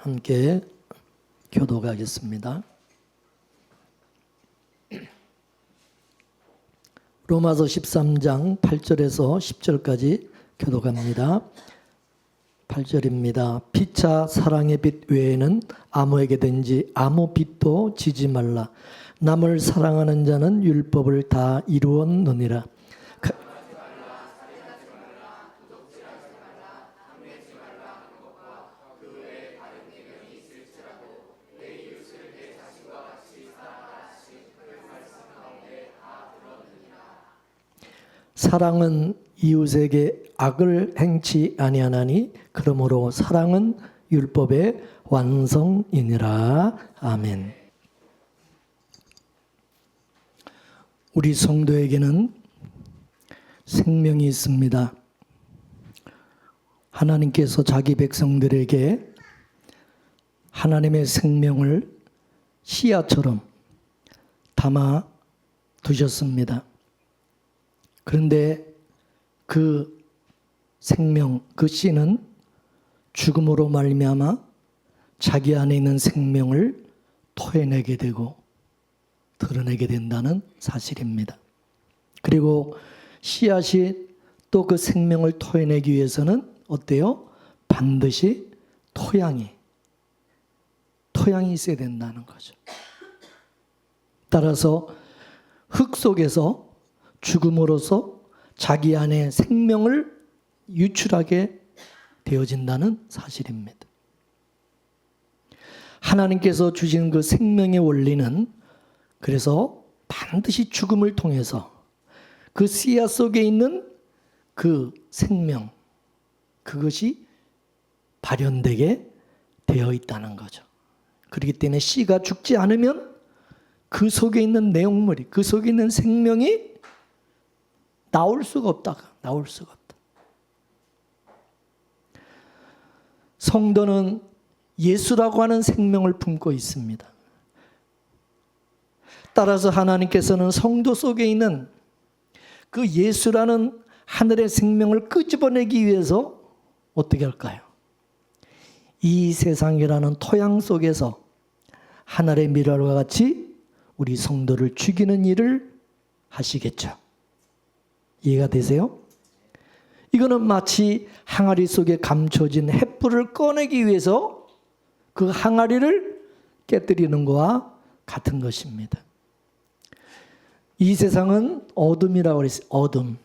함께 교독하겠습니다. 로마서 13장 8절에서 10절까지 교독합니다. 8절입니다. 피차 사랑의 빛 외에는 아무에게든지 아무 빛도 지지 말라. 남을 사랑하는 자는 율법을 다 이루었느니라. 사랑은 이웃에게 악을 행치 아니하나니 그러므로 사랑은 율법의 완성이니라. 아멘. 우리 성도에게는 생명이 있습니다. 하나님께서 자기 백성들에게 하나님의 생명을 씨앗처럼 담아 두셨습니다. 그런데 그 생명, 그 씨는 죽음으로 말미암아 자기 안에 있는 생명을 토해내게 되고 드러내게 된다는 사실입니다. 그리고 씨앗이 또 그 생명을 토해내기 위해서는 어때요? 반드시 토양이 있어야 된다는 거죠. 따라서 흙 속에서 죽음으로써 자기 안에 생명을 유출하게 되어진다는 사실입니다. 하나님께서 주신 그 생명의 원리는 그래서 반드시 죽음을 통해서 그 씨앗 속에 있는 그 생명, 그것이 발현되게 되어 있다는 거죠. 그렇기 때문에 씨가 죽지 않으면 그 속에 있는 내용물이, 그 속에 있는 생명이 나올 수가 없다. 성도는 예수라고 하는 생명을 품고 있습니다. 따라서 하나님께서는 성도 속에 있는 그 예수라는 하늘의 생명을 끄집어내기 위해서 어떻게 할까요? 이 세상이라는 토양 속에서 하늘의 미랄과 같이 우리 성도를 죽이는 일을 하시겠죠. 이해가 되세요? 이거는 마치 항아리 속에 감춰진 횃불을 꺼내기 위해서 그 항아리를 깨뜨리는 것과 같은 것입니다. 이 세상은 어둠이라고 그랬어요. 어둠.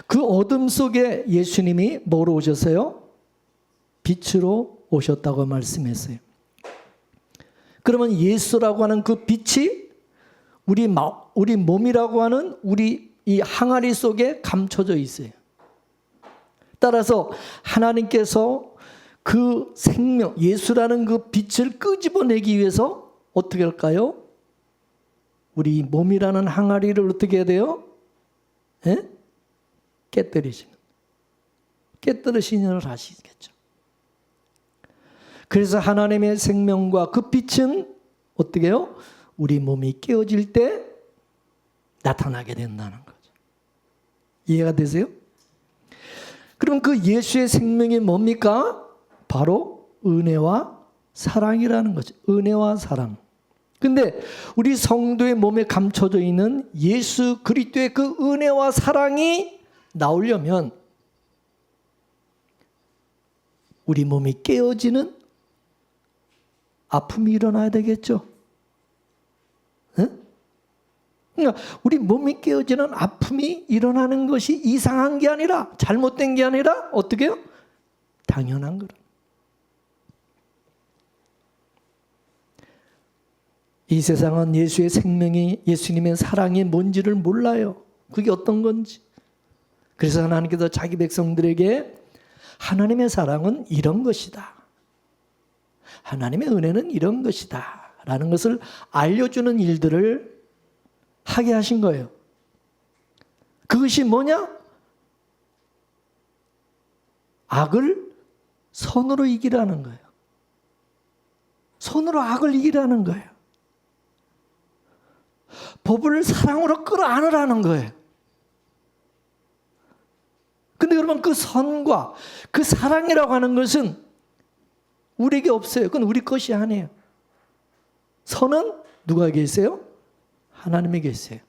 그 어둠 속에 예수님이 뭐로 오셨어요? 빛으로 오셨다고 말씀했어요. 그러면 예수라고 하는 그 빛이 우리 몸이라고 하는 우리 이 항아리 속에 감춰져 있어요. 따라서 하나님께서 그 생명, 예수라는 그 빛을 끄집어내기 위해서 어떻게 할까요? 우리 몸이라는 항아리를 어떻게 해야 돼요? 깨뜨리시는 일을 하시겠죠. 그래서 하나님의 생명과 그 빛은 어떻게 해요? 우리 몸이 깨어질 때 나타나게 된다는 거죠. 이해가 되세요? 그럼 그 예수의 생명이 뭡니까? 바로 은혜와 사랑이라는 거죠. 은혜와 사랑. 근데 우리 성도의 몸에 감춰져 있는 예수 그리스도의 그 은혜와 사랑이 나오려면 우리 몸이 깨어지는 아픔이 일어나야 되겠죠. 그러니까 우리 몸이 깨어지는 아픔이 일어나는 것이 이상한 게 아니라, 잘못된 게 아니라 어떻게 해요? 당연한 거라. 이 세상은 예수의 생명이, 예수님의 사랑이 뭔지를 몰라요. 그게 어떤 건지. 그래서 하나님께서 자기 백성들에게 하나님의 사랑은 이런 것이다, 하나님의 은혜는 이런 것이다 라는 것을 알려주는 일들을 하게 하신 거예요. 그것이 뭐냐? 악을 선으로 이기라는 거예요. 선으로 악을 이기라는 거예요. 법을 사랑으로 끌어안으라는 거예요. 근데 여러분, 그 선과 그 사랑이라고 하는 것은 우리에게 없어요. 그건 우리 것이 아니에요. 선은 누가 계세요? 하나님이 계세요.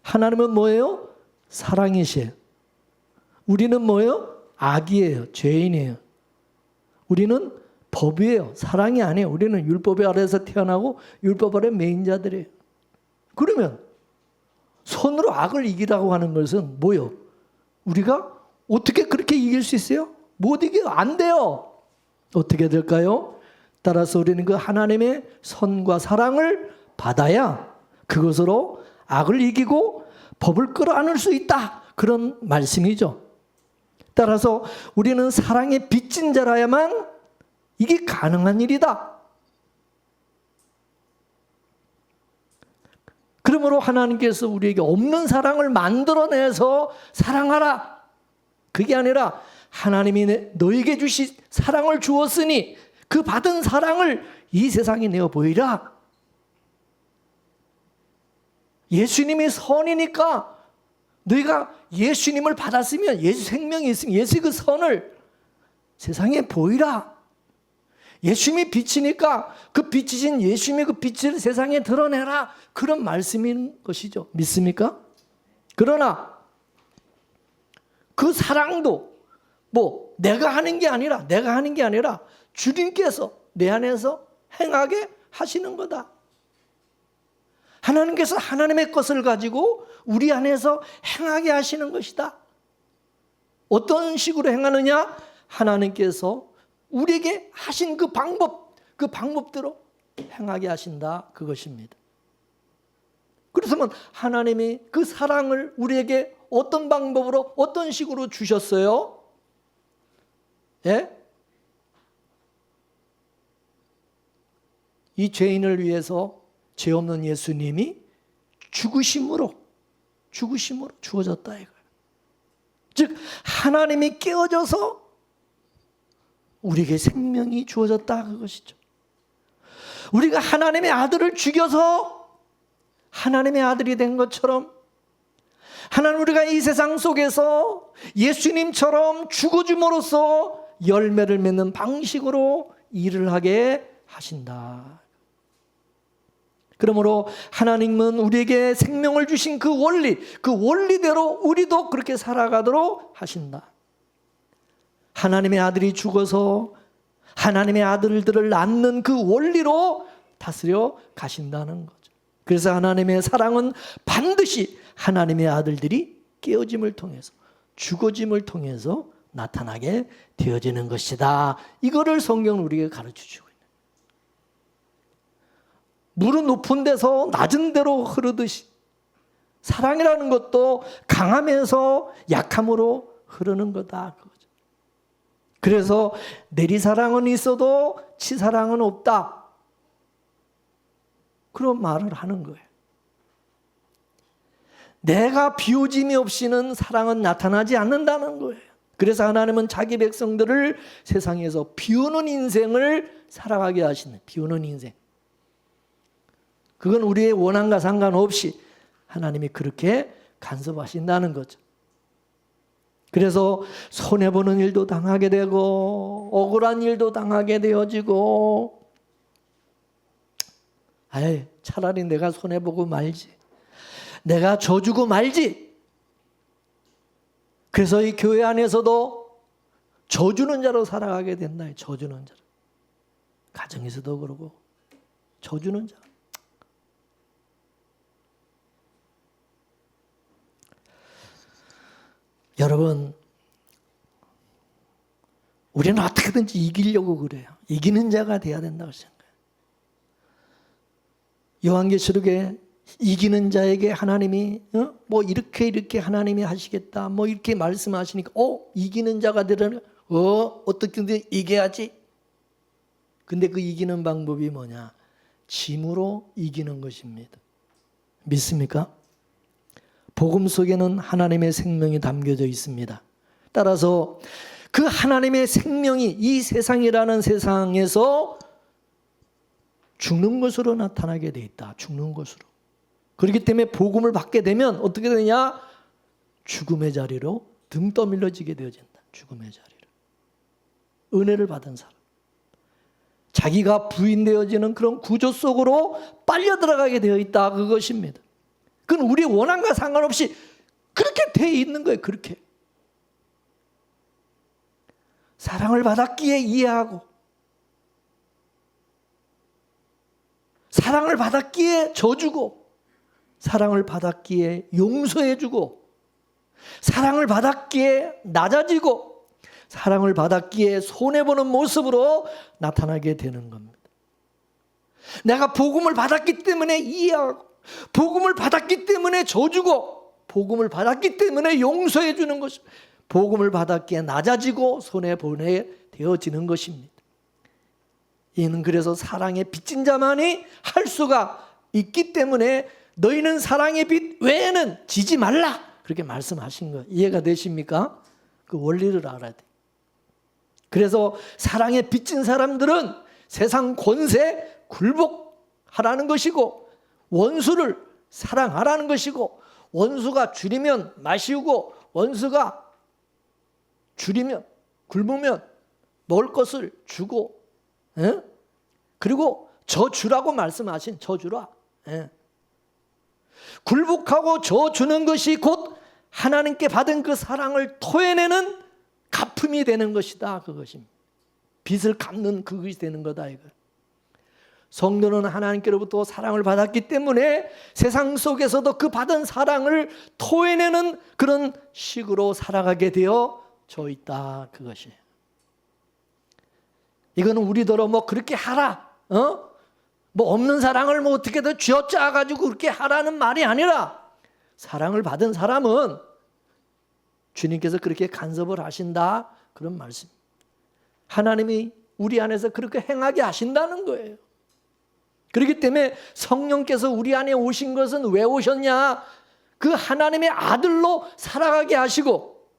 하나님은 뭐예요? 사랑이세요. 우리는 뭐예요? 악이에요. 죄인이에요. 우리는 법이에요. 사랑이 아니에요. 우리는 율법 아래에서 태어나고 율법 아래 매인자들이에요. 그러면 선으로 악을 이기라고 하는 것은 뭐예요? 우리가 어떻게 그렇게 이길 수 있어요? 못 이겨요. 안 돼요. 어떻게 될까요? 따라서 우리는 그 하나님의 선과 사랑을 받아야 그것으로 악을 이기고 법을 끌어안을 수 있다. 그런 말씀이죠. 따라서 우리는 사랑에 빚진 자라야만 이게 가능한 일이다. 그러므로 하나님께서 우리에게 없는 사랑을 만들어내서 사랑하라. 그게 아니라 하나님이 너에게 주신 사랑을 주었으니 그 받은 사랑을 이 세상에 내어 보이라. 예수님이 선이니까 너희가 예수님을 받았으면 예수 생명이 있으면 예수의 그 선을 세상에 보이라. 예수님이 빛이니까 그 빛이신 예수님의 그 빛을 세상에 드러내라. 그런 말씀인 것이죠. 믿습니까? 그러나 그 사랑도 뭐 내가 하는 게 아니라 주님께서 내 안에서 행하게 하시는 거다. 하나님께서 하나님의 것을 가지고 우리 안에서 행하게 하시는 것이다. 어떤 식으로 행하느냐? 하나님께서 우리에게 하신 그 방법대로 행하게 하신다. 그것입니다. 그래서 하나님이 그 사랑을 우리에게 어떤 방법으로 어떤 식으로 주셨어요? 예? 이 죄인을 위해서 죄 없는 예수님이 죽으심으로 주어졌다 이거예요. 즉 하나님이 깨어져서 우리에게 생명이 주어졌다 그것이죠. 우리가 하나님의 아들을 죽여서 하나님의 아들이 된 것처럼 하나님 우리가 이 세상 속에서 예수님처럼 죽어줌으로써 열매를 맺는 방식으로 일을 하게 하신다. 그러므로 하나님은 우리에게 생명을 주신 그 원리대로 우리도 그렇게 살아가도록 하신다. 하나님의 아들이 죽어서 하나님의 아들들을 낳는 그 원리로 다스려 가신다는 거죠. 그래서 하나님의 사랑은 반드시 하나님의 아들들이 깨어짐을 통해서 죽어짐을 통해서 나타나게 되어지는 것이다. 이거를 성경은 우리에게 가르쳐주고 있는 거예요. 물은 높은 데서 낮은 데로 흐르듯이 사랑이라는 것도 강함에서 약함으로 흐르는 거다. 그래서 내리사랑은 있어도 치사랑은 없다. 그런 말을 하는 거예요. 내가 비웃음이 없이는 사랑은 나타나지 않는다는 거예요. 그래서 하나님은 자기 백성들을 세상에서 비우는 인생을 살아가게 하시는, 비우는 인생. 그건 우리의 원함과 상관없이 하나님이 그렇게 간섭하신다는 거죠. 그래서 손해보는 일도 당하게 되고 억울한 일도 당하게 되어지고 차라리 내가 손해보고 말지, 내가 져주고 말지. 그래서 이 교회 안에서도 져주는 자로 살아가게 된다. 져주는 자로. 가정에서도 그러고 져주는 자. 여러분, 우리는 어떻게든지 이기려고 그래요. 이기는 자가 돼야 된다고 생각해요. 요한계시록에 이기는 자에게 하나님이 뭐 이렇게 하나님이 하시겠다 뭐 이렇게 말씀하시니까 이기는 자가 되려면 어떻게든 이겨야지. 근데 그 이기는 방법이 뭐냐? 짐으로 이기는 것입니다. 믿습니까? 복음 속에는 하나님의 생명이 담겨져 있습니다. 따라서 그 하나님의 생명이 이 세상이라는 세상에서 죽는 것으로 나타나게 돼 있다. 죽는 것으로. 그렇기 때문에 복음을 받게 되면 어떻게 되냐? 죽음의 자리로 등 떠밀려지게 되어진다. 죽음의 자리로. 은혜를 받은 사람. 자기가 부인되어지는 그런 구조 속으로 빨려 들어가게 되어 있다, 그것입니다. 그건 우리 원함과 상관없이 그렇게 되어 있는 거예요. 그렇게 사랑을 받았기에 이해하고, 사랑을 받았기에 져주고, 사랑을 받았기에 용서해주고, 사랑을 받았기에 낮아지고, 사랑을 받았기에 손해보는 모습으로 나타나게 되는 겁니다. 내가 복음을 받았기 때문에 이해하고, 복음을 받았기 때문에 져주고, 복음을 받았기 때문에 용서해 주는 것이, 복음을 받았기에 낮아지고 손해보내 되어지는 것입니다. 이는 그래서 사랑의 빚진 자만이 할 수가 있기 때문에 너희는 사랑의 빚 외에는 지지 말라, 그렇게 말씀하신 거예요. 이해가 되십니까? 그 원리를 알아야 돼요. 그래서 사랑에 빚진 사람들은 세상 권세 굴복하라는 것이고, 원수를 사랑하라는 것이고, 원수가 줄이면 마시우고, 원수가 줄이면 굶으면 먹을 것을 주고, 그리고 저주라고 말씀하신, 저주라. 굴복하고 저주는 것이 곧 하나님께 받은 그 사랑을 토해내는 갚음이 되는 것이다, 그것입니다. 빚을 갚는 그것이 되는 거다, 이거. 성도는 하나님께로부터 사랑을 받았기 때문에 세상 속에서도 그 받은 사랑을 토해내는 그런 식으로 살아가게 되어져 있다, 그것이에요. 이거는 우리더러 뭐 그렇게 하라, 뭐 없는 사랑을 뭐 어떻게든 쥐어짜 가지고 그렇게 하라는 말이 아니라, 사랑을 받은 사람은 주님께서 그렇게 간섭을 하신다, 그런 말씀. 하나님이 우리 안에서 그렇게 행하게 하신다는 거예요. 그렇기 때문에 성령께서 우리 안에 오신 것은 왜 오셨냐? 그 하나님의 아들로 살아가게 하시고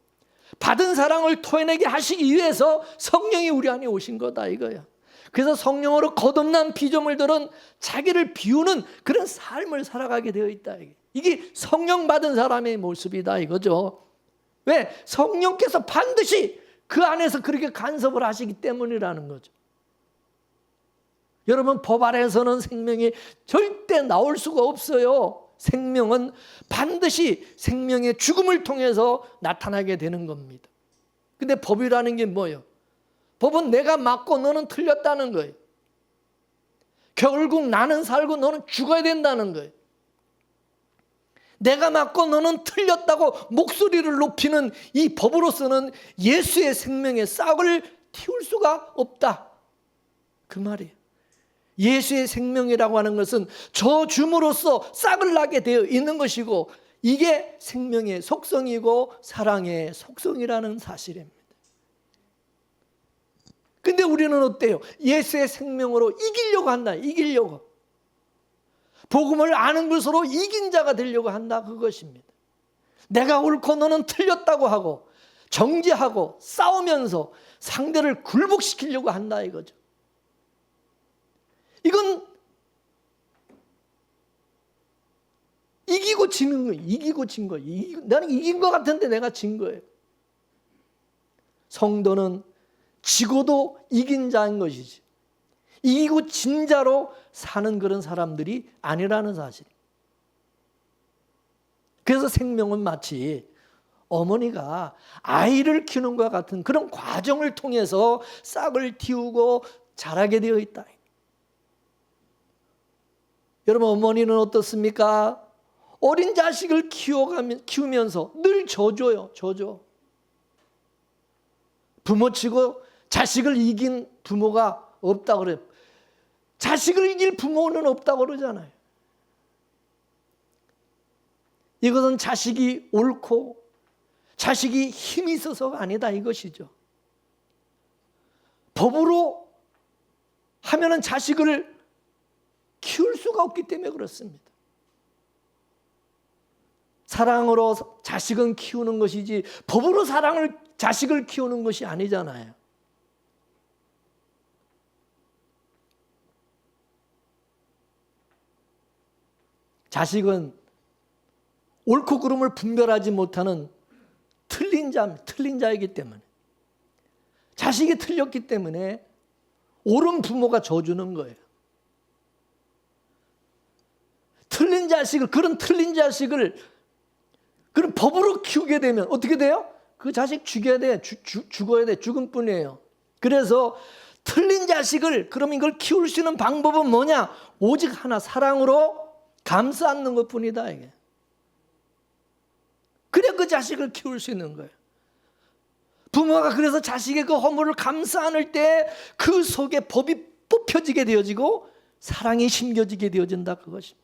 받은 사랑을 토해내게 하시기 위해서 성령이 우리 안에 오신 거다, 이거야. 그래서 성령으로 거듭난 피조물들은 자기를 비우는 그런 삶을 살아가게 되어 있다. 이게 성령 받은 사람의 모습이다, 이거죠. 왜? 성령께서 반드시 그 안에서 그렇게 간섭을 하시기 때문이라는 거죠. 여러분, 법 아래에서는 생명이 절대 나올 수가 없어요. 생명은 반드시 생명의 죽음을 통해서 나타나게 되는 겁니다. 근데 법이라는 게 뭐예요? 법은 내가 맞고 너는 틀렸다는 거예요. 결국 나는 살고 너는 죽어야 된다는 거예요. 내가 맞고 너는 틀렸다고 목소리를 높이는 이 법으로서는 예수의 생명의 싹을 틔울 수가 없다, 그 말이에요. 예수의 생명이라고 하는 것은 저줌으로써 싹을 나게 되어 있는 것이고, 이게 생명의 속성이고 사랑의 속성이라는 사실입니다. 근데 우리는 어때요? 예수의 생명으로 이기려고 한다, 이기려고. 복음을 아는 것으로 이긴 자가 되려고 한다, 그것입니다. 내가 옳고 너는 틀렸다고 하고 정죄하고 싸우면서 상대를 굴복시키려고 한다, 이거죠. 이건 이기고 지는 거예요. 이기고 진 거예요. 나는 이긴 것 같은데 내가 진 거예요. 성도는 지고도 이긴 자인 것이지, 이기고 진 자로 사는 그런 사람들이 아니라는 사실. 그래서 생명은 마치 어머니가 아이를 키우는 것 같은 그런 과정을 통해서 싹을 틔우고 자라게 되어 있다. 여러분, 어머니는 어떻습니까? 어린 자식을 키우면서 늘 져줘요. 져줘. 부모치고 자식을 이긴 부모가 없다고 그래요. 자식을 이길 부모는 없다고 그러잖아요. 이것은 자식이 옳고 자식이 힘이 있어서가 아니다, 이것이죠. 법으로 하면은 자식을 키울 수가 없기 때문에 그렇습니다. 사랑으로 자식은 키우는 것이지 법으로 자식을 키우는 것이 아니잖아요. 자식은 옳고 그름을 분별하지 못하는 틀린 자이기 때문에, 자식이 틀렸기 때문에 옳은 부모가 져주는 거예요. 틀린 자식을, 그런 틀린 자식을 그런 법으로 키우게 되면 어떻게 돼요? 그 자식 죽여야 돼. 죽어야 돼. 죽은 뿐이에요. 그래서 틀린 자식을, 그럼 이걸 키울 수 있는 방법은 뭐냐? 오직 하나, 사랑으로 감싸 안는 것 뿐이다, 이게. 그래 그 자식을 키울 수 있는 거예요. 부모가 그래서 자식의 그 허물을 감싸 안을 때 그 속에 법이 뽑혀지게 되어지고 사랑이 심겨지게 되어진다, 그것입니다.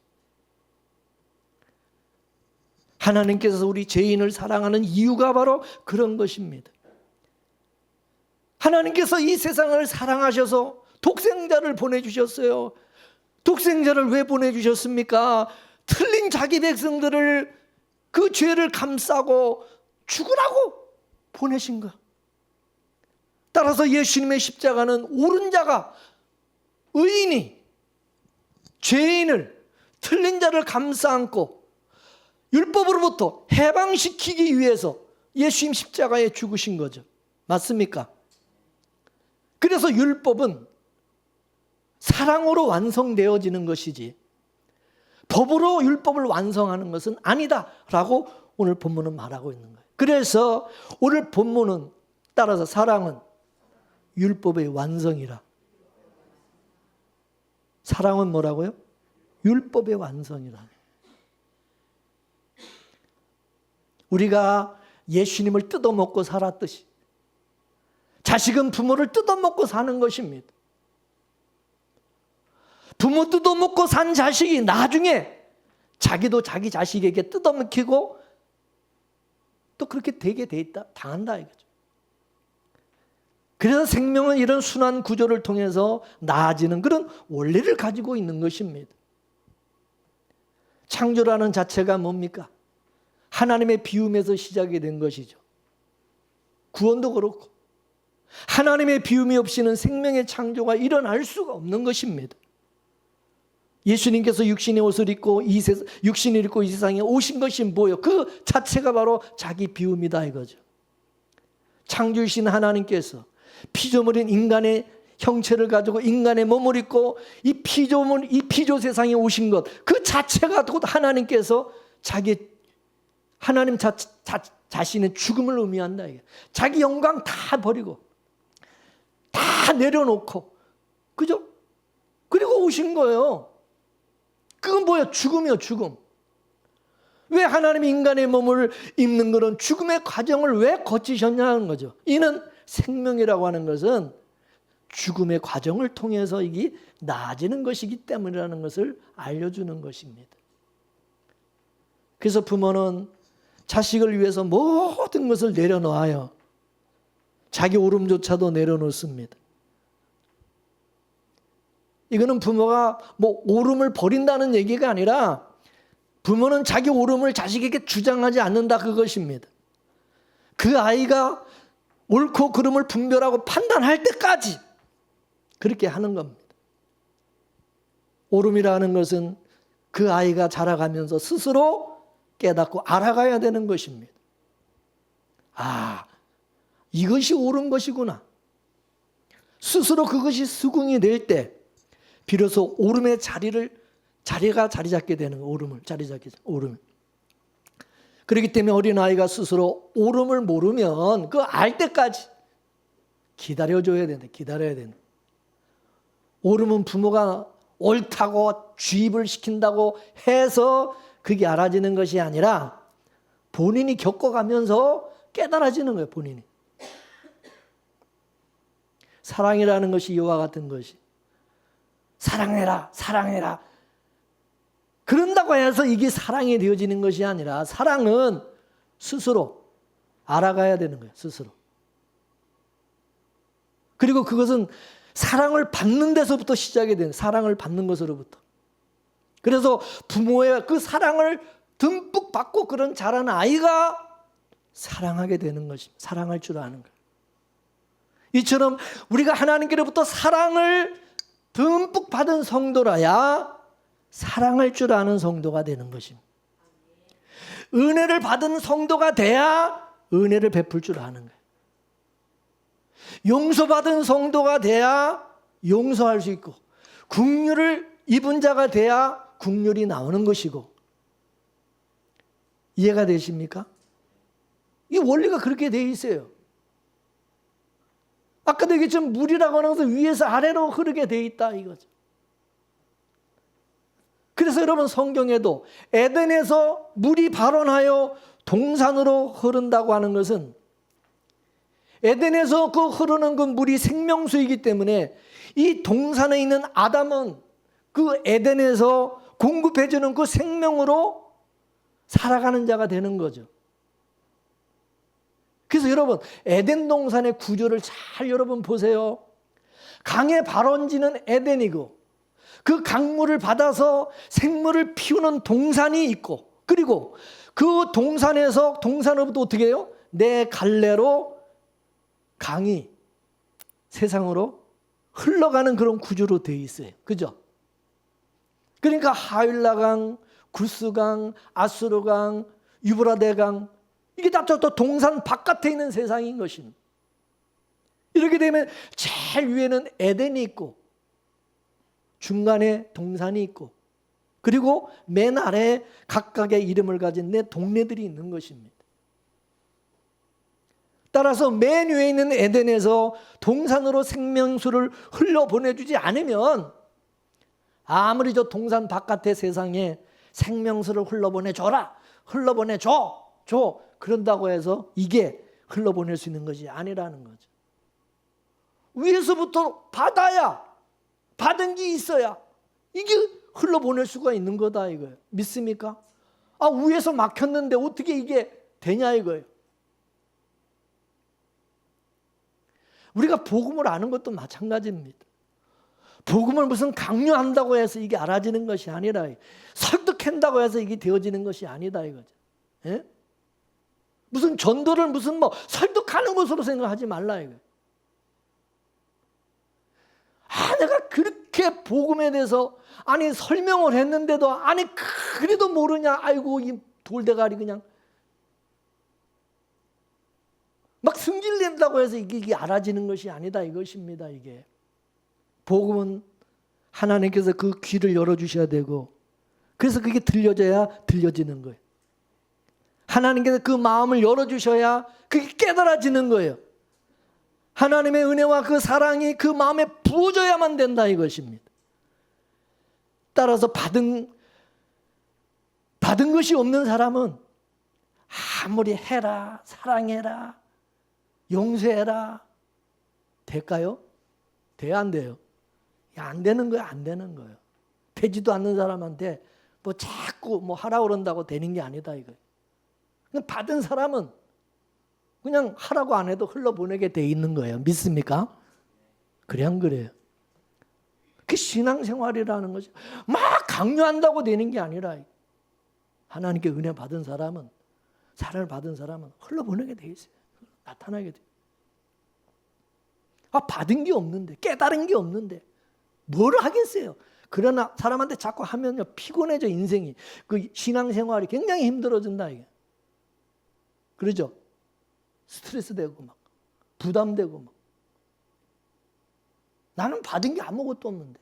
하나님께서 우리 죄인을 사랑하는 이유가 바로 그런 것입니다. 하나님께서 이 세상을 사랑하셔서 독생자를 보내주셨어요. 독생자를 왜 보내주셨습니까? 틀린 자기 백성들을, 그 죄를 감싸고 죽으라고 보내신 것. 따라서 예수님의 십자가는 옳은 자가, 의인이 죄인을, 틀린 자를 감싸 안고 율법으로부터 해방시키기 위해서 예수님 십자가에 죽으신 거죠. 맞습니까? 그래서 율법은 사랑으로 완성되어지는 것이지 법으로 율법을 완성하는 것은 아니다라고 오늘 본문은 말하고 있는 거예요. 그래서 오늘 본문은 따라서 사랑은 율법의 완성이라. 사랑은 뭐라고요? 율법의 완성이라. 우리가 예수님을 뜯어먹고 살았듯이 자식은 부모를 뜯어먹고 사는 것입니다. 부모 뜯어먹고 산 자식이 나중에 자기도 자기 자식에게 뜯어먹히고 또 그렇게 되게 돼 있다, 당한다 이거죠. 그래서 생명은 이런 순환 구조를 통해서 나아지는 그런 원리를 가지고 있는 것입니다. 창조라는 자체가 뭡니까? 하나님의 비움에서 시작이 된 것이죠. 구원도 그렇고 하나님의 비움이 없이는 생명의 창조가 일어날 수가 없는 것입니다. 예수님께서 육신의 옷을 입고 육신을 입고 이 세상에 오신 것이 뭐예요? 그 자체가 바로 자기 비움이다 이거죠. 창조이신 하나님께서 피조물인 인간의 형체를 가지고 인간의 몸을 입고 이 피조 세상에 오신 것, 그 자체가 곧 하나님께서 하나님 자신의 죽음을 의미한다. 이게. 자기 영광 다 버리고 다 내려놓고, 그죠? 그리고 오신 거예요. 그건 뭐야? 죽음이요, 죽음. 왜 하나님이 인간의 몸을 입는 그런 죽음의 과정을 왜 거치셨냐는 거죠. 이는 생명이라고 하는 것은 죽음의 과정을 통해서 이게 나아지는 것이기 때문이라는 것을 알려주는 것입니다. 그래서 부모는 자식을 위해서 모든 것을 내려놓아요. 자기 오름조차도 내려놓습니다. 이거는 부모가 오름을 버린다는 얘기가 아니라 부모는 자기 오름을 자식에게 주장하지 않는다, 그것입니다. 그 아이가 옳고 그름을 분별하고 판단할 때까지 그렇게 하는 겁니다. 오름이라는 것은 그 아이가 자라가면서 스스로 깨닫고 알아가야 되는 것입니다. 아, 이것이 옳은 것이구나. 스스로 그것이 수긍이 될 때 비로소 오름의 자리가 자리 잡게 되는 오름을 자리 잡게 되는 오름. 그렇기 때문에 어린아이가 스스로 오름을 모르면 그 알 때까지 기다려줘야 된다. 기다려야 된다. 오름은 부모가 옳다고 주입을 시킨다고 해서 그게 알아지는 것이 아니라 본인이 겪어가면서 깨달아지는 거예요. 본인이. 사랑이라는 것이 이와 같은 것이, 사랑해라, 사랑해라, 그런다고 해서 이게 사랑이 되어지는 것이 아니라 사랑은 스스로 알아가야 되는 거예요. 스스로. 그리고 그것은 사랑을 받는 데서부터 시작이 되는, 사랑을 받는 것으로부터. 그래서 부모의 그 사랑을 듬뿍 받고 그런 자란 아이가 사랑하게 되는 것입니다. 사랑할 줄 아는 거예요. 이처럼 우리가 하나님께로부터 사랑을 듬뿍 받은 성도라야 사랑할 줄 아는 성도가 되는 것입니다. 은혜를 받은 성도가 돼야 은혜를 베풀 줄 아는 거예요. 용서받은 성도가 돼야 용서할 수 있고 긍휼을 입은 자가 돼야 긍휼이 나오는 것이고. 이해가 되십니까? 이 원리가 그렇게 돼 있어요. 아까도 얘기했지만 물이라고 하는 것은 위에서 아래로 흐르게 돼 있다 이거죠. 그래서 여러분 성경에도 에덴에서 물이 발원하여 동산으로 흐른다고 하는 것은 에덴에서 그 흐르는 그 물이 생명수이기 때문에 이 동산에 있는 아담은 그 에덴에서 공급해주는 그 생명으로 살아가는 자가 되는 거죠. 그래서 여러분 에덴 동산의 구조를 잘 여러분 보세요. 강의 발원지는 에덴이고 그 강물을 받아서 생물을 피우는 동산이 있고 그리고 그 동산으로부터 어떻게 해요? 내 갈래로 강이 세상으로 흘러가는 그런 구조로 되어 있어요. 그죠? 그러니까 하윌라강, 구스강, 아수르강, 유브라데강 이게 다 또 동산 바깥에 있는 세상인 것입니다. 이렇게 되면 제일 위에는 에덴이 있고 중간에 동산이 있고 그리고 맨 아래에 각각의 이름을 가진 내 동네들이 있는 것입니다. 따라서 맨 위에 있는 에덴에서 동산으로 생명수를 흘려보내주지 않으면 아무리 저 동산 바깥의 세상에 생명수를 흘러보내줘라, 흘러보내줘, 그런다고 해서 이게 흘러보낼 수 있는 것이 아니라는 거죠. 위에서부터 받아야, 받은 게 있어야 이게 흘러보낼 수가 있는 거다 이거예요. 믿습니까? 아, 위에서 막혔는데 어떻게 이게 되냐 이거예요. 우리가 복음을 아는 것도 마찬가지입니다. 복음을 무슨 강요한다고 해서 이게 알아지는 것이 아니라 설득한다고 해서 이게 되어지는 것이 아니다 이거죠. 예? 무슨 전도를 무슨 뭐 설득하는 것으로 생각하지 말라 이거예요. 아, 내가 그렇게 복음에 대해서 아니 설명을 했는데도 아니 그래도 모르냐. 아이고 이 돌대가리 그냥 막 승질낸다고 해서 이게 알아지는 것이 아니다 이것입니다. 이게 복음은 하나님께서 그 귀를 열어주셔야 되고 그래서 그게 들려져야 들려지는 거예요. 하나님께서 그 마음을 열어주셔야 그게 깨달아지는 거예요. 하나님의 은혜와 그 사랑이 그 마음에 부어져야만 된다 이것입니다. 따라서 받은 것이 없는 사람은 아무리 해라, 사랑해라, 용서해라 될까요? 돼야 안 돼요? 안 되는 거예요. 안 되는 거예요. 되지도 않는 사람한테 뭐 자꾸 뭐 하라고 그런다고 되는 게 아니다 이거예요. 받은 사람은 그냥 하라고 안 해도 흘러보내게 돼 있는 거예요. 믿습니까? 그래 안 그래요? 그게 신앙생활이라는 거죠. 막 강요한다고 되는 게 아니라 하나님께 은혜 받은 사람은 사랑을 받은 사람은 흘러보내게 돼 있어요. 나타나게 돼요. 아, 받은 게 없는데 깨달은 게 없는데 뭘 하겠어요. 그러나 사람한테 자꾸 하면요 피곤해져 인생이. 그 신앙생활이 굉장히 힘들어진다 이게. 그러죠? 스트레스 되고 막 부담되고 막 나는 받은 게 아무것도 없는데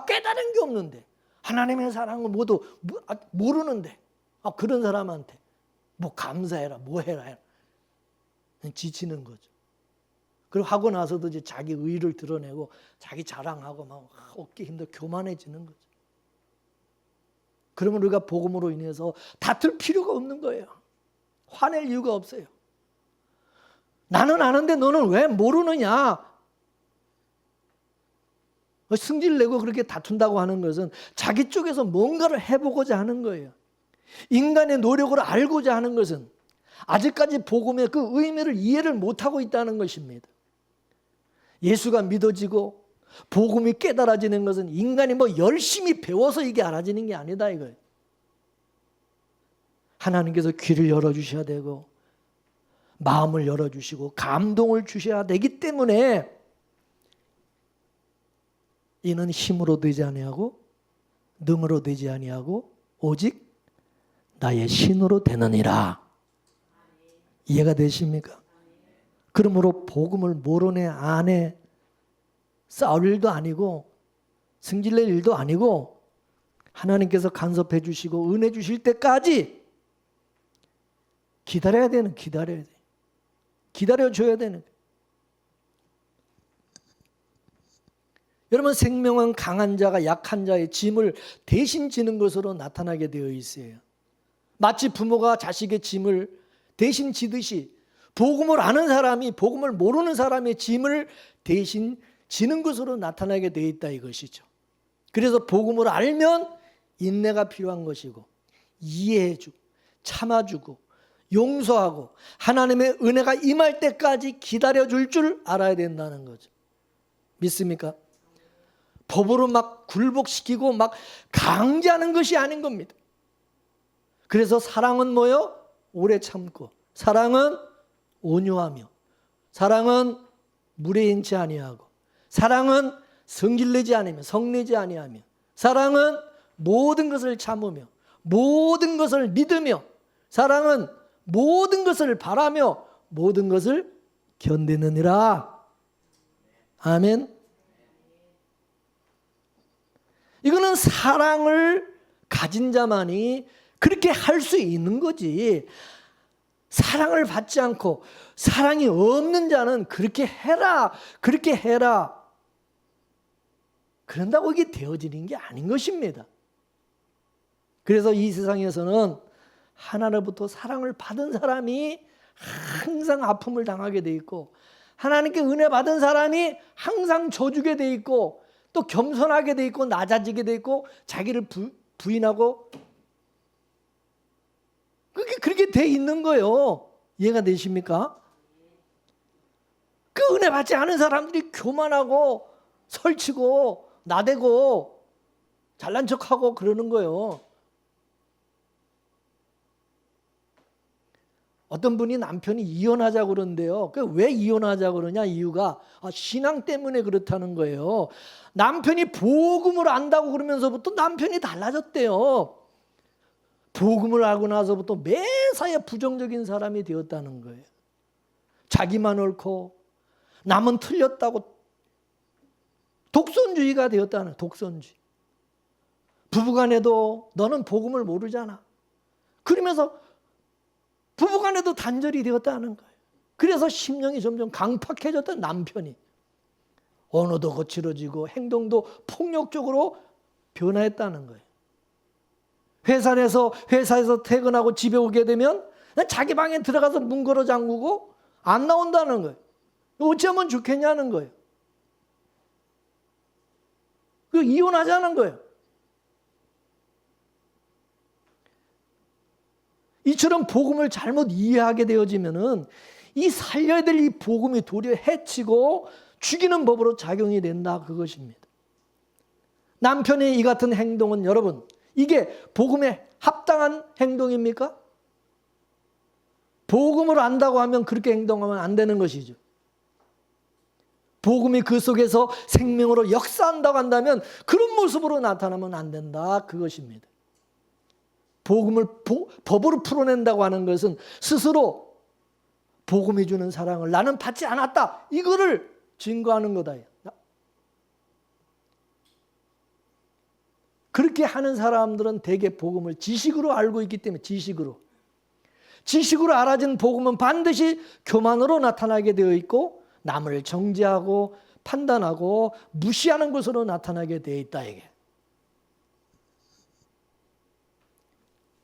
깨달은 게 없는데 하나님의 사랑을 모두 모르는데 그런 사람한테 뭐 감사해라 뭐 해라 지치는 거죠. 그리고 하고 나서도 이제 자기 의의를 드러내고 자기 자랑하고 막 어깨 힘들어 교만해지는 거죠. 그러면 우리가 복음으로 인해서 다툴 필요가 없는 거예요. 화낼 이유가 없어요. 나는 아는데 너는 왜 모르느냐. 승질내고 그렇게 다툰다고 하는 것은 자기 쪽에서 뭔가를 해보고자 하는 거예요. 인간의 노력을 알고자 하는 것은 아직까지 복음의 그 의미를 이해를 못하고 있다는 것입니다. 예수가 믿어지고 복음이 깨달아지는 것은 인간이 뭐 열심히 배워서 이게 알아지는 게 아니다 이거예요. 하나님께서 귀를 열어주셔야 되고 마음을 열어주시고 감동을 주셔야 되기 때문에 이는 힘으로 되지 아니하고 능으로 되지 아니하고 오직 나의 신으로 되느니라. 이해가 되십니까? 그러므로 복음을 모르네 안 해 싸울 일도 아니고 승질낼 일도 아니고 하나님께서 간섭해 주시고 은혜 주실 때까지 기다려야 돼. 기다려줘야 되는. 여러분, 생명은 강한 자가 약한 자의 짐을 대신 지는 것으로 나타나게 되어 있어요. 마치 부모가 자식의 짐을 대신 지듯이 복음을 아는 사람이 복음을 모르는 사람의 짐을 대신 지는 것으로 나타나게 되어 있다 이것이죠. 그래서 복음을 알면 인내가 필요한 것이고 이해해주고 참아주고 용서하고 하나님의 은혜가 임할 때까지 기다려줄 줄 알아야 된다는 거죠. 믿습니까? 법으로 막 굴복시키고 막 강제하는 것이 아닌 겁니다. 그래서 사랑은 뭐요? 오래 참고, 사랑은 온유하며, 사랑은 무례인치 아니하고, 사랑은 성질내지 않으며, 성내지 아니하며, 사랑은 모든 것을 참으며, 모든 것을 믿으며, 사랑은 모든 것을 바라며, 모든 것을 견디느니라. 아멘. 이거는 사랑을 가진 자만이 그렇게 할 수 있는 거지. 사랑을 받지 않고 사랑이 없는 자는 그렇게 해라, 그렇게 해라. 그런다고 이게 되어지는 게 아닌 것입니다. 그래서 이 세상에서는 하나님부터 사랑을 받은 사람이 항상 아픔을 당하게 돼 있고, 하나님께 은혜 받은 사람이 항상 져주게 돼 있고, 또 겸손하게 돼 있고 낮아지게 돼 있고 자기를 부인하고 그렇게 돼 있는 거예요. 이해가 되십니까? 그 은혜 받지 않은 사람들이 교만하고 설치고 나대고 잘난 척하고 그러는 거예요. 어떤 분이 남편이 이혼하자고 그러는데요. 왜 이혼하자고 그러냐 이유가 신앙 때문에 그렇다는 거예요. 남편이 복음을 안다고 그러면서부터 남편이 달라졌대요. 복음을 알고 나서부터 매사에 부정적인 사람이 되었다는 거예요. 자기만 옳고 남은 틀렸다고 독선주의가 되었다는, 독선주의. 부부간에도 너는 복음을 모르잖아. 그러면서 부부간에도 단절이 되었다는 거예요. 그래서 심령이 점점 강팍해졌던 남편이 언어도 거칠어지고 행동도 폭력적으로 변화했다는 거예요. 회사에서 퇴근하고 집에 오게 되면 자기 방에 들어가서 문 걸어 잠그고 안 나온다는 거예요. 어쩌면 좋겠냐는 거예요. 이혼하자는 거예요. 이처럼 복음을 잘못 이해하게 되어지면은 이 살려야 될 이 복음이 도리어 해치고 죽이는 법으로 작용이 된다 그것입니다. 남편의 이 같은 행동은 여러분 이게 복음에 합당한 행동입니까? 복음을 안다고 하면 그렇게 행동하면 안 되는 것이죠. 복음이 그 속에서 생명으로 역사한다고 한다면 그런 모습으로 나타나면 안 된다 그것입니다. 복음을 법으로 풀어낸다고 하는 것은 스스로 복음이 주는 사랑을 나는 받지 않았다 이거를 증거하는 거다. 그렇게 하는 사람들은 대개 복음을 지식으로 알고 있기 때문에 지식으로 알아진 복음은 반드시 교만으로 나타나게 되어 있고 남을 정죄하고 판단하고 무시하는 것으로 나타나게 되어 있다 이게.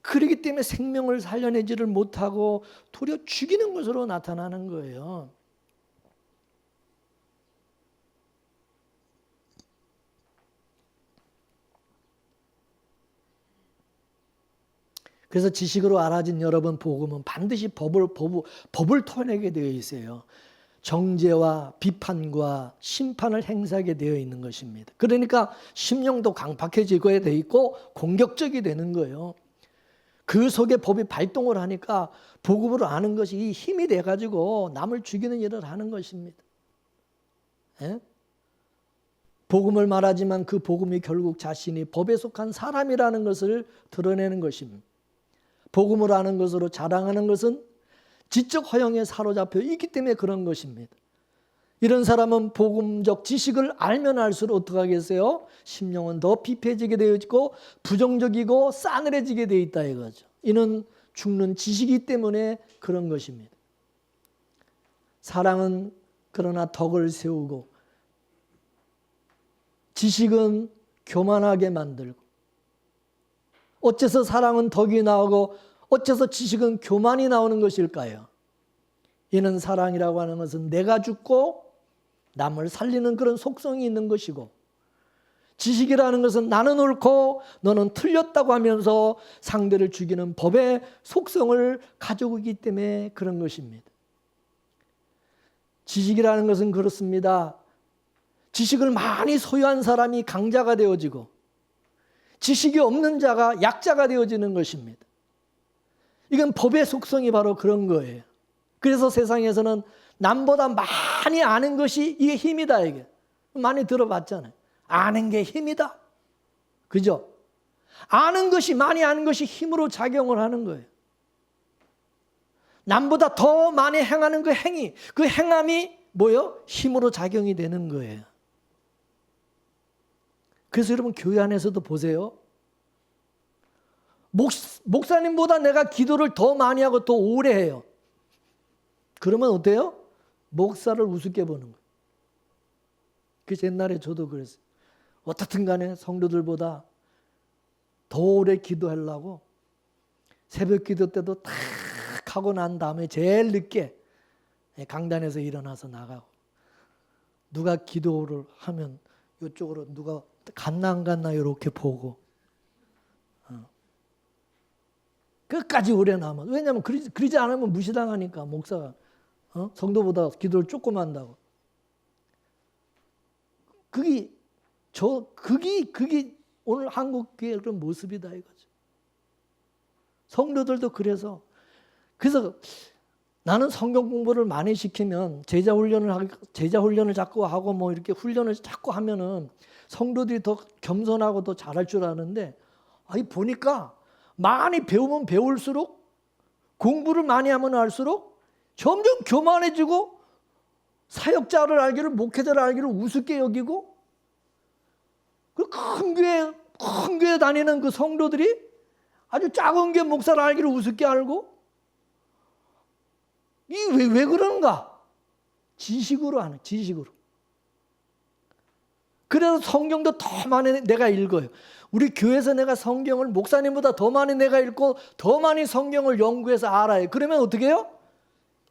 그렇기 때문에 생명을 살려내지를 못하고 도리어 죽이는 것으로 나타나는 거예요. 그래서 지식으로 알아진 여러분 복음은 반드시 법을 토해내게 되어 있어요. 정죄와 비판과 심판을 행사하게 되어 있는 것입니다. 그러니까 심령도 강팍해지게 되어 있고 공격적이 되는 거예요. 그 속에 법이 발동을 하니까 복음으로 아는 것이 힘이 돼가지고 남을 죽이는 일을 하는 것입니다. 예? 복음을 말하지만 그 복음이 결국 자신이 법에 속한 사람이라는 것을 드러내는 것입니다. 복음을 아는 것으로 자랑하는 것은 지적 허영에 사로잡혀 있기 때문에 그런 것입니다. 이런 사람은 복음적 지식을 알면 알수록 어떻게 하겠어요? 심령은 더 피폐해지게 되어 있고 부정적이고 싸늘해지게 되어 있다 이거죠. 이는 죽는 지식이기 때문에 그런 것입니다. 사랑은 그러나 덕을 세우고 지식은 교만하게 만들고 어째서 사랑은 덕이 나오고 어째서 지식은 교만이 나오는 것일까요? 이는 사랑이라고 하는 것은 내가 죽고 남을 살리는 그런 속성이 있는 것이고 지식이라는 것은 나는 옳고 너는 틀렸다고 하면서 상대를 죽이는 법의 속성을 가지고 있기 때문에 그런 것입니다. 지식이라는 것은 그렇습니다. 지식을 많이 소유한 사람이 강자가 되어지고 지식이 없는 자가 약자가 되어지는 것입니다. 이건 법의 속성이 바로 그런 거예요. 그래서 세상에서는 남보다 많이 아는 것이 이게 힘이다. 이게 많이 들어봤잖아요. 아는 게 힘이다. 그죠? 아는 것이 많이 아는 것이 힘으로 작용을 하는 거예요. 남보다 더 많이 행하는 그 행위, 그 행함이 뭐요? 힘으로 작용이 되는 거예요. 그래서 여러분 교회 안에서도 보세요. 목사님보다 내가 기도를 더 많이 하고 더 오래 해요. 그러면 어때요? 목사를 우습게 보는 거예요. 그래서 옛날에 저도 그랬어요. 어떻든 간에 성도들보다 더 오래 기도하려고 새벽 기도 때도 탁 하고 난 다음에 제일 늦게 강단에서 일어나서 나가고 누가 기도를 하면 이쪽으로 누가 갔나 안 갔나 이렇게 보고 끝까지 오래 남아. 왜냐하면 그러지 않으면 무시당하니까 목사가 성도보다 기도를 조금 한다고. 그게 오늘 한국 교회의 그런 모습이다 이거죠. 성도들도 그래서 나는 성경 공부를 많이 시키면 제자 훈련을 자꾸 하고 뭐 이렇게 훈련을 자꾸 하면은 성도들이 더 겸손하고 더 잘할 줄 아는데 보니까 많이 배우면 배울수록 공부를 많이 하면 할수록 점점 교만해지고 사역자를 알기를 목회자를 알기를 우습게 여기고 큰 교회 다니는 그 성도들이 아주 작은 교회 목사를 알기를 우습게 알고 이게 왜 그러는가? 지식으로 하는 지식으로. 그래서 성경도 더 많이 내가 읽어요. 우리 교회에서 내가 성경을 목사님보다 더 많이 내가 읽고 더 많이 성경을 연구해서 알아요. 그러면 어떻게 해요?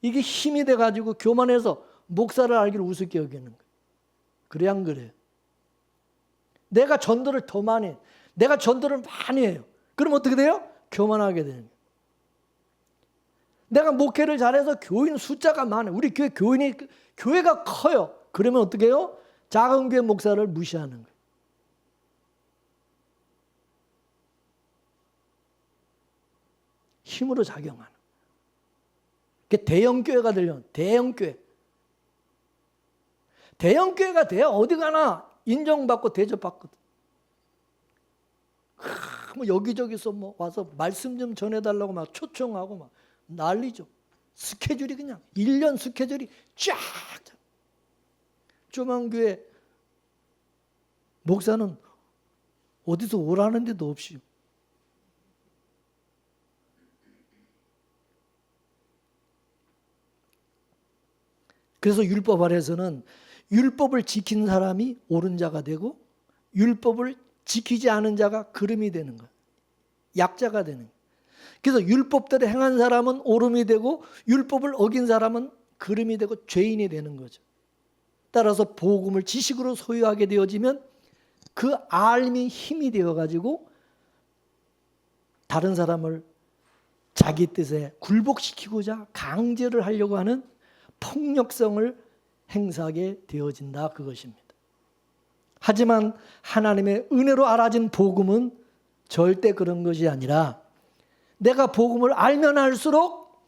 이게 힘이 돼가지고 교만해서 목사를 알기를 우습게 여기는 거예요. 그래 안 그래요? 내가 전도를 더 많이 해요. 내가 전도를 많이 해요. 그럼 어떻게 돼요? 교만하게 되는 거예요. 내가 목회를 잘해서 교인 숫자가 많아요. 우리 교회가 커요. 그러면 어떻게 해요? 작은 교회 목사를 무시하는 거예요. 힘으로 작용하는. 대형 교회가 되려면 대형 교회가 돼야 어디 가나 인정받고 대접받거든. 뭐 여기저기서 뭐 와서 말씀 좀 전해달라고 막 초청하고 막 난리죠. 스케줄이 그냥 1년 스케줄이 쫙. 조만 교회 목사는 어디서 오라는 데도 없이 그래서 율법 아래에서는 율법을 지킨 사람이 옳은 자가 되고 율법을 지키지 않은 자가 그름이 되는 거예요. 약자가 되는 거예요. 그래서 율법대로 행한 사람은 옳음이 되고 율법을 어긴 사람은 그름이 되고 죄인이 되는 거죠. 따라서 복음을 지식으로 소유하게 되어지면 그 알미 힘이 되어가지고 다른 사람을 자기 뜻에 굴복시키고자 강제를 하려고 하는 폭력성을 행사하게 되어진다 그것입니다. 하지만 하나님의 은혜로 알아진 복음은 절대 그런 것이 아니라 내가 복음을 알면 알수록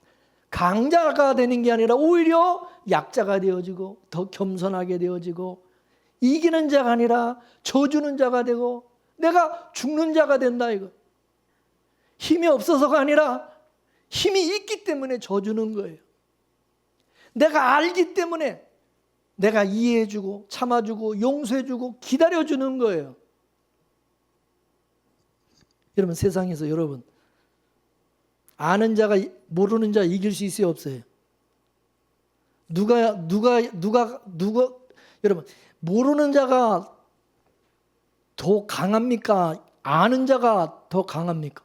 강자가 되는 게 아니라 오히려 약자가 되어지고 더 겸손하게 되어지고 이기는 자가 아니라 져주는 자가 되고 내가 죽는 자가 된다 이거. 힘이 없어서가 아니라 힘이 있기 때문에 져주는 거예요. 내가 알기 때문에 내가 이해해주고 참아주고 용서해주고 기다려주는 거예요. 여러분, 세상에서 여러분 아는 자가 모르는 자 이길 수 있어요, 없어요? 누가 여러분, 모르는 자가 더 강합니까? 아는 자가 더 강합니까?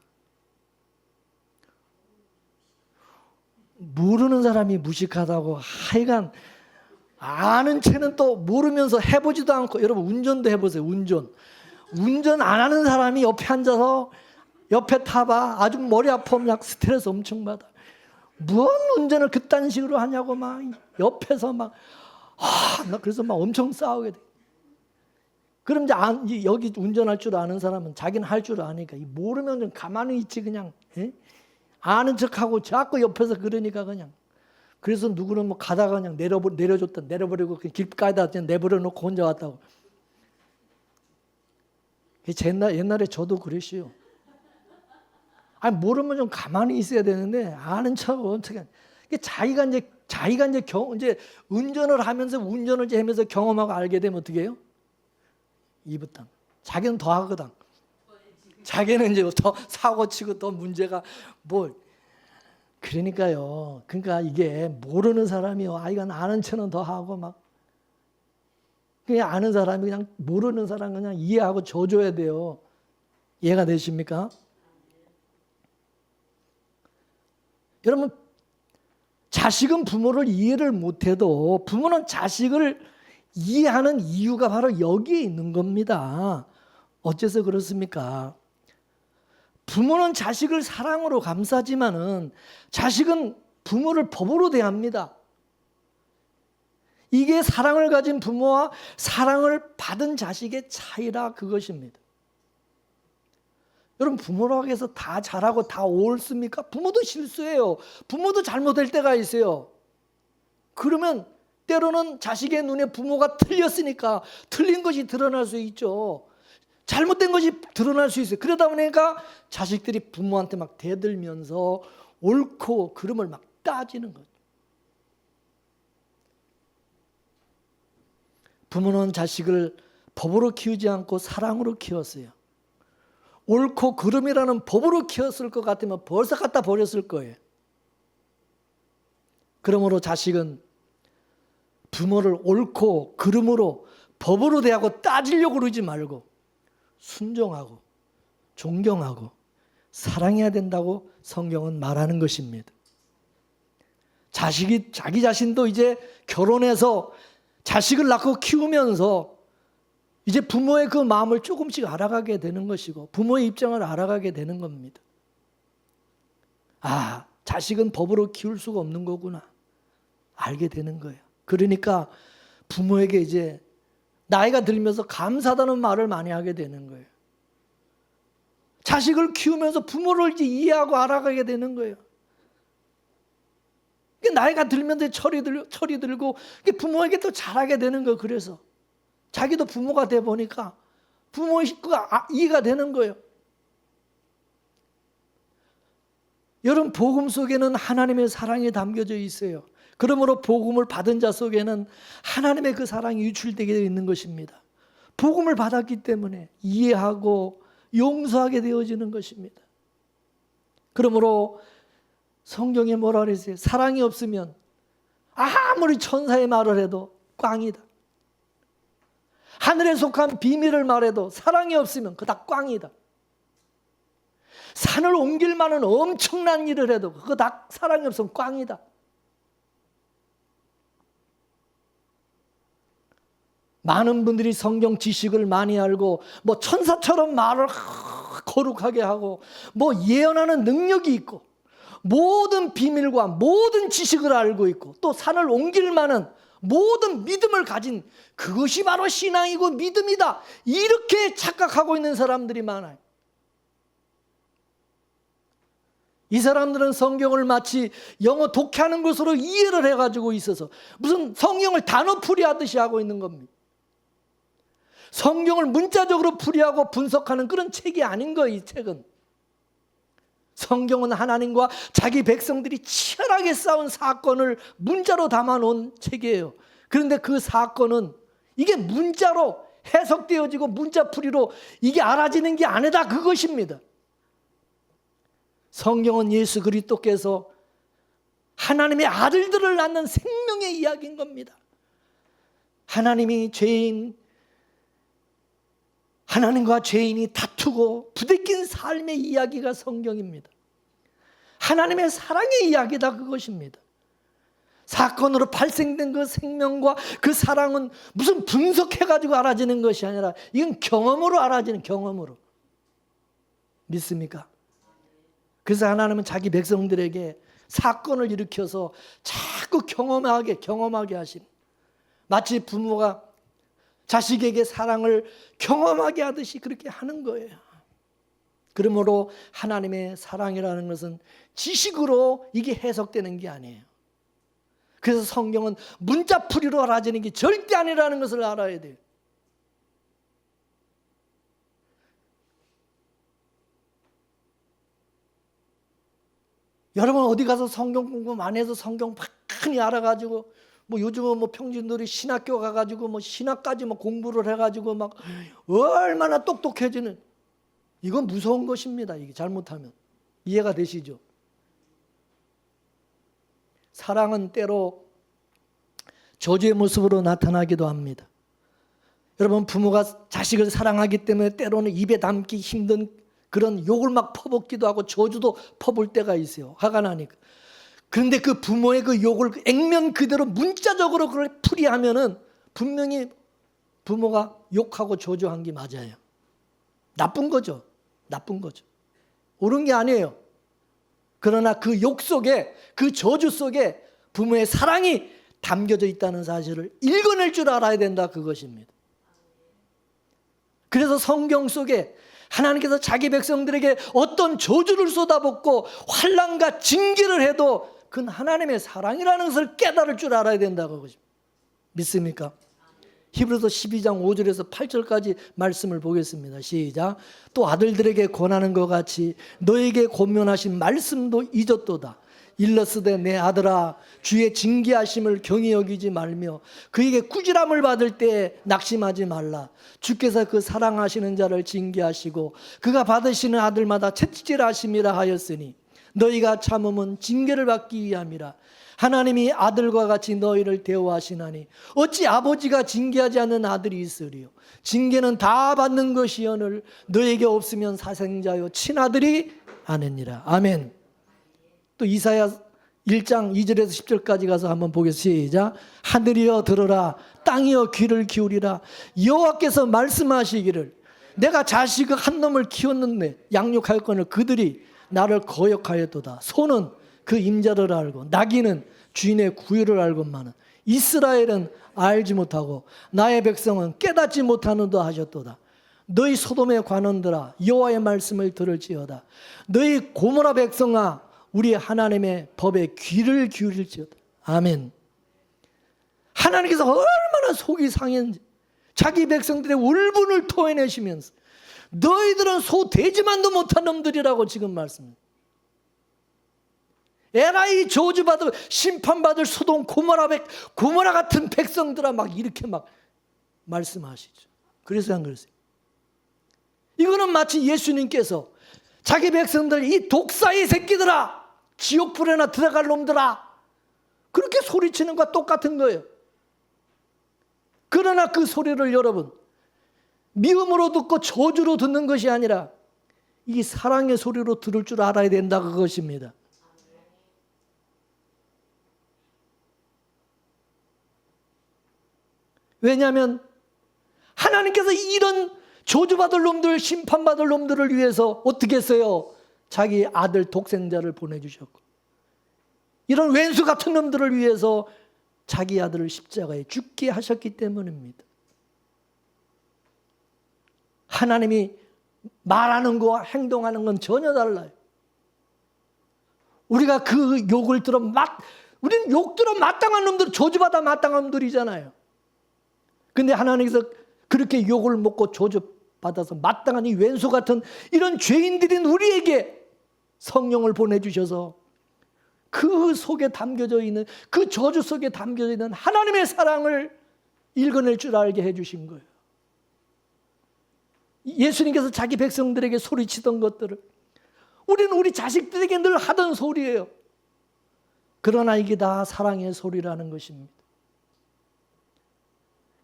모르는 사람이 무식하다고. 하여간 아는 채는 또 모르면서 해보지도 않고. 여러분, 운전도 해보세요. 운전 안 하는 사람이 옆에 앉아서 옆에 타봐. 아주 머리 아프면 스트레스 엄청 받아. 뭔 운전을 그딴 식으로 하냐고 막 옆에서 막 나 그래서 막 엄청 싸우게 돼. 그럼 이제 여기 운전할 줄 아는 사람은 자기는 할 줄 아니까 모르면 좀 가만히 있지 그냥. 예? 아는 척하고 자꾸 옆에서 그러니까 그냥. 그래서 누구는 뭐 가다가 그냥 내려버리고 길가에다 그냥 내버려 놓고 혼자 왔다고. 옛날에 저도 그랬어요. 아니 모르면 좀 가만히 있어야 되는데 아는 척은 어떻게? 자기가 이제 운전을 하면서 경험하고 알게 되면 어떻게 해요? 이부터 자기는 더 하거든. 자기는 이제 더 사고 치고 더 문제가 뭐. 그러니까요. 그러니까 이게 모르는 사람이요. 아이가 아는 척은 더 하고 막. 그냥 아는 사람이 그냥 모르는 사람 그냥 이해하고 줘줘야 돼요. 이해가 되십니까? 여러분, 자식은 부모를 이해를 못해도 부모는 자식을 이해하는 이유가 바로 여기에 있는 겁니다. 어째서 그렇습니까? 부모는 자식을 사랑으로 감싸지만은 자식은 부모를 법으로 대합니다. 이게 사랑을 가진 부모와 사랑을 받은 자식의 차이라 그것입니다. 여러분, 부모라고 해서 다 잘하고 다 옳습니까? 부모도 실수해요. 부모도 잘못될 때가 있어요. 그러면 때로는 자식의 눈에 부모가 틀렸으니까 틀린 것이 드러날 수 있죠. 잘못된 것이 드러날 수 있어요. 그러다 보니까 자식들이 부모한테 막 대들면서 옳고 그름을 막 따지는 거죠. 부모는 자식을 법으로 키우지 않고 사랑으로 키웠어요. 옳고 그름이라는 법으로 키웠을 것 같으면 벌써 갖다 버렸을 거예요. 그러므로 자식은 부모를 옳고 그름으로 법으로 대하고 따지려고 그러지 말고 순종하고 존경하고 사랑해야 된다고 성경은 말하는 것입니다. 자기 자신도 이제 결혼해서 자식을 낳고 키우면서 이제 부모의 그 마음을 조금씩 알아가게 되는 것이고 부모의 입장을 알아가게 되는 겁니다. 아, 자식은 법으로 키울 수가 없는 거구나. 알게 되는 거예요. 그러니까 부모에게 이제 나이가 들면서 감사하다는 말을 많이 하게 되는 거예요. 자식을 키우면서 부모를 이제 이해하고 알아가게 되는 거예요. 나이가 들면서 철이 들고 부모에게 또 잘하게 되는 거예요. 그래서 자기도 부모가 돼 보니까 부모의 식구가 이해가 되는 거예요. 여러분, 복음 속에는 하나님의 사랑이 담겨져 있어요. 그러므로 복음을 받은 자 속에는 하나님의 그 사랑이 유출되게 있는 것입니다. 복음을 받았기 때문에 이해하고 용서하게 되어지는 것입니다. 그러므로 성경에 뭐라 그랬어요? 사랑이 없으면 아무리 천사의 말을 해도 꽝이다. 하늘에 속한 비밀을 말해도 사랑이 없으면 그거 다 꽝이다. 산을 옮길 만한 엄청난 일을 해도 그거 다 사랑이 없으면 꽝이다. 많은 분들이 성경 지식을 많이 알고 뭐 천사처럼 말을 거룩하게 하고 뭐 예언하는 능력이 있고 모든 비밀과 모든 지식을 알고 있고 또 산을 옮길 만한 모든 믿음을 가진 그것이 바로 신앙이고 믿음이다. 이렇게 착각하고 있는 사람들이 많아요. 이 사람들은 성경을 마치 영어 독해하는 것으로 이해를 해가지고 있어서 무슨 성경을 단어풀이 하듯이 하고 있는 겁니다. 성경을 문자적으로 풀이하고 분석하는 그런 책이 아닌 거예요. 이 책은. 성경은 하나님과 자기 백성들이 치열하게 싸운 사건을 문자로 담아놓은 책이에요. 그런데 그 사건은 이게 문자로 해석되어지고 문자풀이로 이게 알아지는 게 아니다, 그것입니다. 성경은 예수 그리스도께서 하나님의 아들들을 낳는 생명의 이야기인 겁니다. 하나님이 하나님과 죄인이 다투고 부대낀 삶의 이야기가 성경입니다. 하나님의 사랑의 이야기다, 그것입니다. 사건으로 발생된 그 생명과 그 사랑은 무슨 분석해가지고 알아지는 것이 아니라 이건 경험으로 알아지는, 경험으로. 믿습니까? 그래서 하나님은 자기 백성들에게 사건을 일으켜서 자꾸 경험하게 하신, 마치 부모가 자식에게 사랑을 경험하게 하듯이 그렇게 하는 거예요. 그러므로 하나님의 사랑이라는 것은 지식으로 이게 해석되는 게 아니에요. 그래서 성경은 문자풀이로 알아지는 게 절대 아니라는 것을 알아야 돼요. 여러분 어디 가서 성경 공부 많이 해서 성경 많이 알아가지고 요즘은 평신도들이 신학교 가가지고 신학까지 공부를 해가지고 얼마나 똑똑해지는, 이건 무서운 것입니다. 이게 잘못하면. 이해가 되시죠? 사랑은 때로 저주의 모습으로 나타나기도 합니다. 여러분 부모가 자식을 사랑하기 때문에 때로는 입에 담기 힘든 그런 욕을 퍼붓기도 하고 저주도 퍼볼 때가 있어요. 화가 나니까. 그런데 그 부모의 그 욕을 액면 그대로 문자적으로 그걸 풀이하면은 분명히 부모가 욕하고 저주한 게 맞아요. 나쁜 거죠. 나쁜 거죠. 옳은 게 아니에요. 그러나 그 욕 속에, 그 저주 속에 부모의 사랑이 담겨져 있다는 사실을 읽어낼 줄 알아야 된다, 그것입니다. 그래서 성경 속에 하나님께서 자기 백성들에게 어떤 저주를 쏟아붓고 환난과 징계를 해도 그건 하나님의 사랑이라는 것을 깨달을 줄 알아야 된다고 그것입니다. 믿습니까? 히브리서 12장 5절에서 8절까지 말씀을 보겠습니다. 시작. 또 아들들에게 권하는 것 같이 너에게 권면하신 말씀도 잊었도다. 일러스되 내 아들아 주의 징계하심을 경히 여기지 말며 그에게 꾸지람을 받을 때에 낙심하지 말라. 주께서 그 사랑하시는 자를 징계하시고 그가 받으시는 아들마다 채찍질하심이라 하였으니 너희가 참음은 징계를 받기 위함이라. 하나님이 아들과 같이 너희를 대우하시나니 어찌 아버지가 징계하지 않는 아들이 있으리요. 징계는 다 받는 것이여늘 너에게 없으면 사생자요 친아들이 아니니라. 아멘. 또 이사야 1장 2절에서 10절까지 가서 한번 보겠습니다. 시작. 하늘이여 들으라, 땅이여 귀를 기울이라. 여호와께서 말씀하시기를 내가 자식을 한 놈을 키웠는데 양육하였거늘 그들이 나를 거역하였도다. 소는 그 임자를 알고 나귀는 주인의 구유를 알건만은 이스라엘은 알지 못하고 나의 백성은 깨닫지 못하는도 하셨도다. 너희 소돔의 관원들아 여호와의 말씀을 들을지어다. 너희 고모라 백성아 우리 하나님의 법에 귀를 기울일지어다. 아멘. 하나님께서 얼마나 속이 상했는지 자기 백성들의 울분을 토해내시면서 너희들은 소 돼지만도 못한 놈들이라고 지금 말씀합니다. 에라이 저주받을 심판받을 소돔 고모라 같은 백성들아 이렇게 말씀하시죠. 그래서 안 그러세요? 이거는 마치 예수님께서 자기 백성들 이 독사의 새끼들아 지옥불에나 들어갈 놈들아 그렇게 소리치는 것과 똑같은 거예요. 그러나 그 소리를 여러분 미움으로 듣고 저주로 듣는 것이 아니라 이 사랑의 소리로 들을 줄 알아야 된다, 그것입니다. 왜냐하면 하나님께서 이런 저주받을 놈들, 심판받을 놈들을 위해서 어떻게 했어요? 자기 아들 독생자를 보내주셨고 이런 왼수 같은 놈들을 위해서 자기 아들을 십자가에 죽게 하셨기 때문입니다. 하나님이 말하는 거와 행동하는 건 전혀 달라요. 우리가 그 욕을 들어 우리는 욕 들어 마땅한 놈들, 저주받아 마땅한 놈들이잖아요. 근데 하나님께서 그렇게 욕을 먹고 저주받아서 마땅한 이 왼수 같은 이런 죄인들인 우리에게 성령을 보내주셔서 그 속에 담겨져 있는, 그 저주 속에 담겨져 있는 하나님의 사랑을 읽어낼 줄 알게 해주신 거예요. 예수님께서 자기 백성들에게 소리치던 것들을 우리는 우리 자식들에게 늘 하던 소리예요. 그러나 이게 다 사랑의 소리라는 것입니다.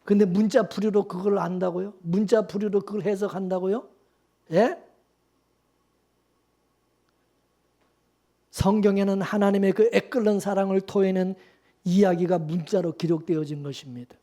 근데 문자풀이로 그걸 안다고요? 문자풀이로 그걸 해석한다고요? 예? 성경에는 하나님의 그 애끓는 사랑을 토해낸 이야기가 문자로 기록되어진 것입니다.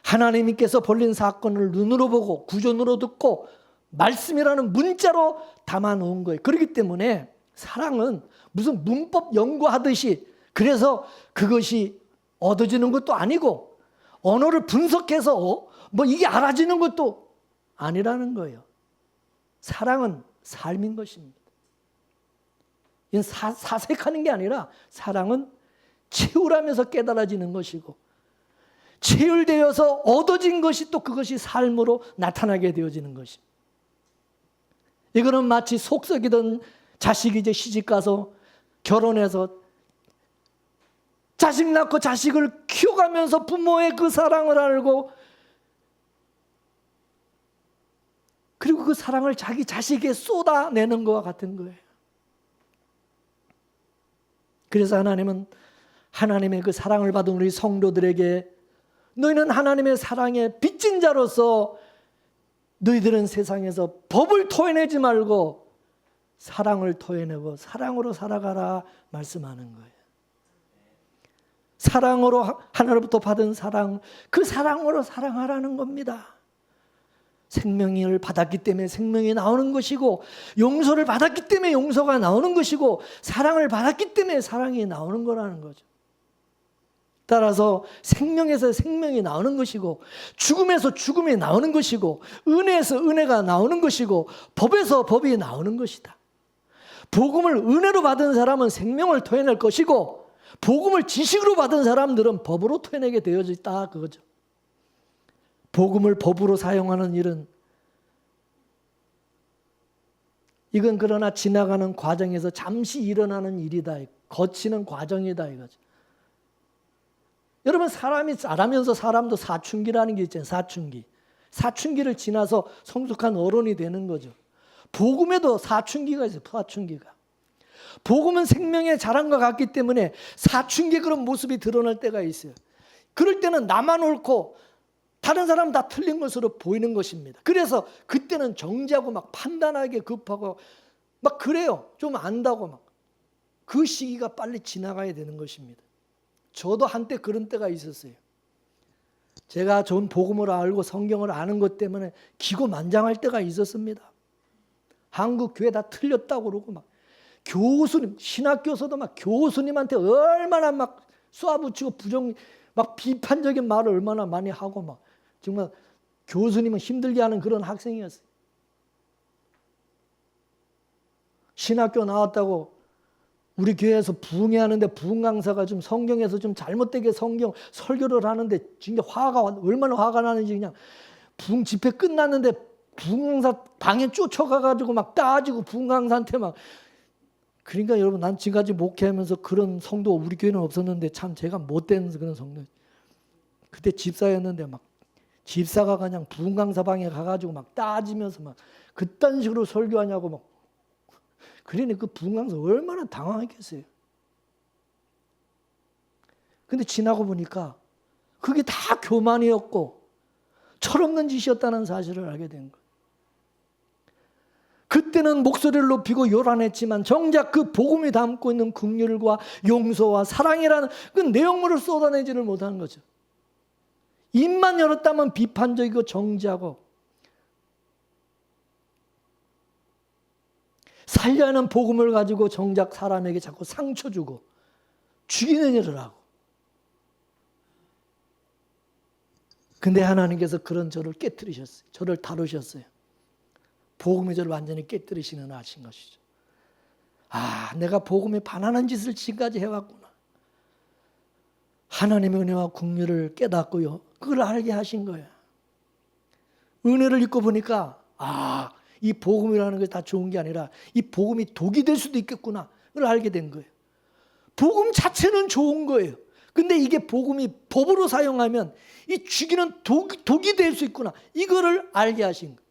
하나님께서 벌린 사건을 눈으로 보고 구전으로 듣고 말씀이라는 문자로 담아놓은 거예요. 그렇기 때문에 사랑은 무슨 문법 연구하듯이 그래서 그것이 얻어지는 것도 아니고 언어를 분석해서 뭐 이게 알아지는 것도 아니라는 거예요. 사랑은 삶인 것입니다. 이건 사색하는 게 아니라 사랑은 채울하면서 깨달아지는 것이고 채울되어서 얻어진 것이 또 그것이 삶으로 나타나게 되어지는 것입니다. 이거는 마치 속썩이던 자식이 이제 시집가서 결혼해서 자식 낳고 자식을 키워가면서 부모의 그 사랑을 알고 그리고 그 사랑을 자기 자식에 쏟아내는 것과 같은 거예요. 그래서 하나님은 하나님의 그 사랑을 받은 우리 성도들에게 너희는 하나님의 사랑의 빚진 자로서 너희들은 세상에서 법을 토해내지 말고 사랑을 토해내고 사랑으로 살아가라 말씀하는 거예요. 사랑으로 하나님으로부터 받은 사랑, 그 사랑으로 사랑하라는 겁니다. 생명을 받았기 때문에 생명이 나오는 것이고 용서를 받았기 때문에 용서가 나오는 것이고 사랑을 받았기 때문에 사랑이 나오는 거라는 거죠. 따라서 생명에서 생명이 나오는 것이고 죽음에서 죽음이 나오는 것이고 은혜에서 은혜가 나오는 것이고 법에서 법이 나오는 것이다. 복음을 은혜로 받은 사람은 생명을 토해낼 것이고 복음을 지식으로 받은 사람들은 법으로 토해내게 되어져 있다 그거죠. 복음을 법으로 사용하는 일은 이건 그러나 지나가는 과정에서 잠시 일어나는 일이다. 거치는 과정이다 이거죠. 여러분 사람이 자라면서 사람도 사춘기라는 게 있잖아요. 사춘기를 지나서 성숙한 어른이 되는 거죠. 복음에도 사춘기가 있어요. 사춘기가. 복음은 생명의 자랑과 같기 때문에 사춘기 그런 모습이 드러날 때가 있어요. 그럴 때는 나만 옳고 다른 사람 다 틀린 것으로 보이는 것입니다. 그래서 그때는 정죄하고 막 판단하게 급하고 막 그래요. 좀 안다고 막. 그 시기가 빨리 지나가야 되는 것입니다. 저도 한때 그런 때가 있었어요. 제가 좋은 복음을 알고 성경을 아는 것 때문에 기고만장할 때가 있었습니다. 한국 교회 다 틀렸다고 그러고 막 교수님, 신학교에서도 막 교수님한테 얼마나 막 쏘아붙이고 막 비판적인 말을 얼마나 많이 하고 막 정말 교수님은 힘들게 하는 그런 학생이었어요. 신학교 나왔다고 우리 교회에서 부흥회하는데 부흥 강사가 좀 성경에서 좀 잘못되게 성경 설교를 하는데 진짜 얼마나 화가 나는지 그냥 부흥 집회 끝났는데 부흥 강사 방에 쫓아가가지고 막 따지고 부흥 강사한테 막 그러니까 여러분 난 지금까지 목회하면서 그런 성도 우리 교회는 없었는데 참 제가 못된 그런 성도. 그때 집사였는데 막 집사가 그냥 부흥 강사 방에 가가지고 막 따지면서 막 그딴 식으로 설교하냐고 막 그러니 그 부흥 강사 얼마나 당황했겠어요. 근데 지나고 보니까 그게 다 교만이었고 철없는 짓이었다는 사실을 알게 된 거예요. 그때는 목소리를 높이고 요란했지만 정작 그 복음이 담고 있는 긍휼과 용서와 사랑이라는 그 내용물을 쏟아내지를 못하는 거죠. 입만 열었다면 비판적이고 정죄하고 살려야 하는 복음을 가지고 정작 사람에게 자꾸 상처 주고 죽이는 일을 하고. 근데 하나님께서 그런 저를 깨뜨리셨어요. 저를 다루셨어요. 복음의 저를 완전히 깨뜨리시는 하신 것이죠. 아, 내가 복음에 반하는 짓을 지금까지 해왔구나. 하나님의 은혜와 긍휼을 깨닫고요. 그걸 알게 하신 거예요. 은혜를 읽고 보니까 아, 이 복음이라는 게 다 좋은 게 아니라 이 복음이 독이 될 수도 있겠구나. 그걸 알게 된 거예요. 복음 자체는 좋은 거예요. 근데 이게 복음이 법으로 사용하면 이 죽이는 독이 될 수 있구나. 이거를 알게 하신 거예요.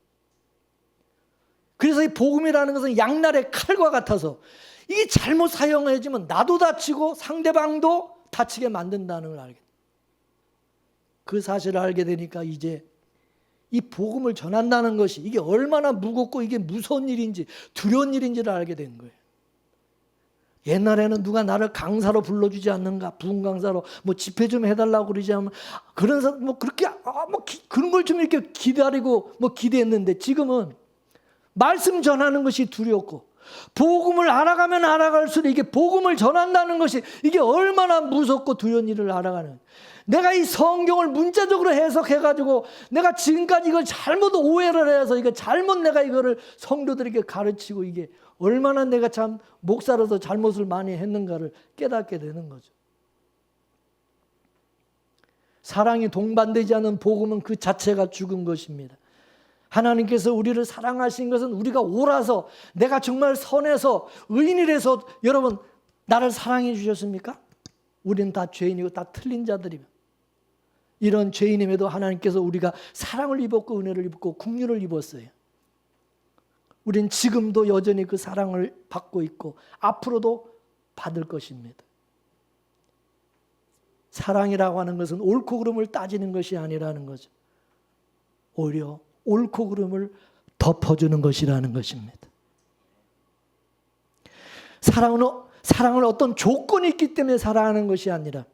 그래서 이 복음이라는 것은 양날의 칼과 같아서 이게 잘못 사용해지면 나도 다치고 상대방도 다치게 만든다는 걸 알게 돼요. 그 사실을 알게 되니까 이제 이 복음을 전한다는 것이 이게 얼마나 무겁고 이게 무서운 일인지 두려운 일인지를 알게 된 거예요. 옛날에는 누가 나를 강사로 불러주지 않는가, 부흥 강사로 뭐 집회 좀 해달라고 그러지 않으면 그런 사람 뭐 그렇게 그런 걸 좀 이렇게 기다리고 뭐 기대했는데 지금은 말씀 전하는 것이 두렵고 복음을 알아가면 알아갈수록 이게 복음을 전한다는 것이 이게 얼마나 무섭고 두려운 일을 알아가는. 내가 이 성경을 문자적으로 해석해가지고 내가 지금까지 이걸 잘못 오해를 해서 이거 잘못 내가 이거를 성도들에게 가르치고 이게 얼마나 내가 참 목사로서 잘못을 많이 했는가를 깨닫게 되는 거죠. 사랑이 동반되지 않은 복음은 그 자체가 죽은 것입니다. 하나님께서 우리를 사랑하신 것은 우리가 옳아서 내가 정말 선해서 의인이라서 여러분 나를 사랑해 주셨습니까? 우리는 다 죄인이고 다 틀린 자들이며 이런 죄인임에도 하나님께서 우리가 사랑을 입었고 은혜를 입었고 긍휼을 입었어요. 우린 지금도 여전히 그 사랑을 받고 있고 앞으로도 받을 것입니다. 사랑이라고 하는 것은 옳고 그름을 따지는 것이 아니라는 거죠. 오히려 옳고 그름을 덮어주는 것이라는 것입니다. 사랑은 어떤 조건이 있기 때문에 사랑하는 것이 아니라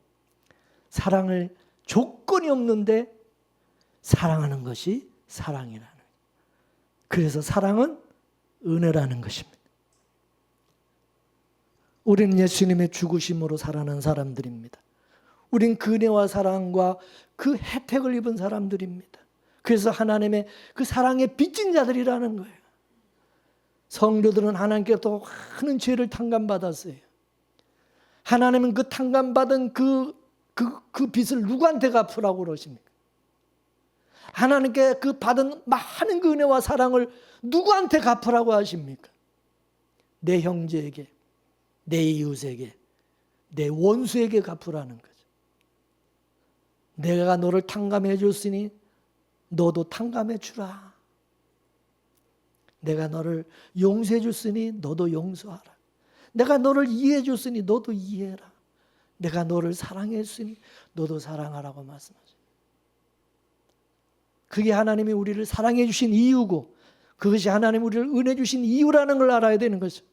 사랑을 조건이 없는데 사랑하는 것이 사랑이라는 거예요. 그래서 사랑은 은혜라는 것입니다. 우리는 예수님의 죽으심으로 살아난 사람들입니다. 우린 그 은혜와 사랑과 그 혜택을 입은 사람들입니다. 그래서 하나님의 그 사랑에 빚진 자들이라는 거예요. 성도들은 하나님께서 많은 죄를 탕감받았어요. 하나님은 그 탕감받은 그 빚을 누구한테 갚으라고 그러십니까? 하나님께 그 받은 많은 그 은혜와 사랑을 누구한테 갚으라고 하십니까? 내 형제에게, 내 이웃에게, 내 원수에게 갚으라는 거죠. 내가 너를 탕감해 줬으니 너도 탕감해 주라. 내가 너를 용서해 줬으니 너도 용서하라. 내가 너를 이해해 줬으니 너도 이해해라. 내가 너를 사랑했으니 너도 사랑하라고 말씀하십니다. 그게 하나님이 우리를 사랑해 주신 이유고 그것이 하나님이 우리를 은혜 주신 이유라는 걸 알아야 되는 거죠.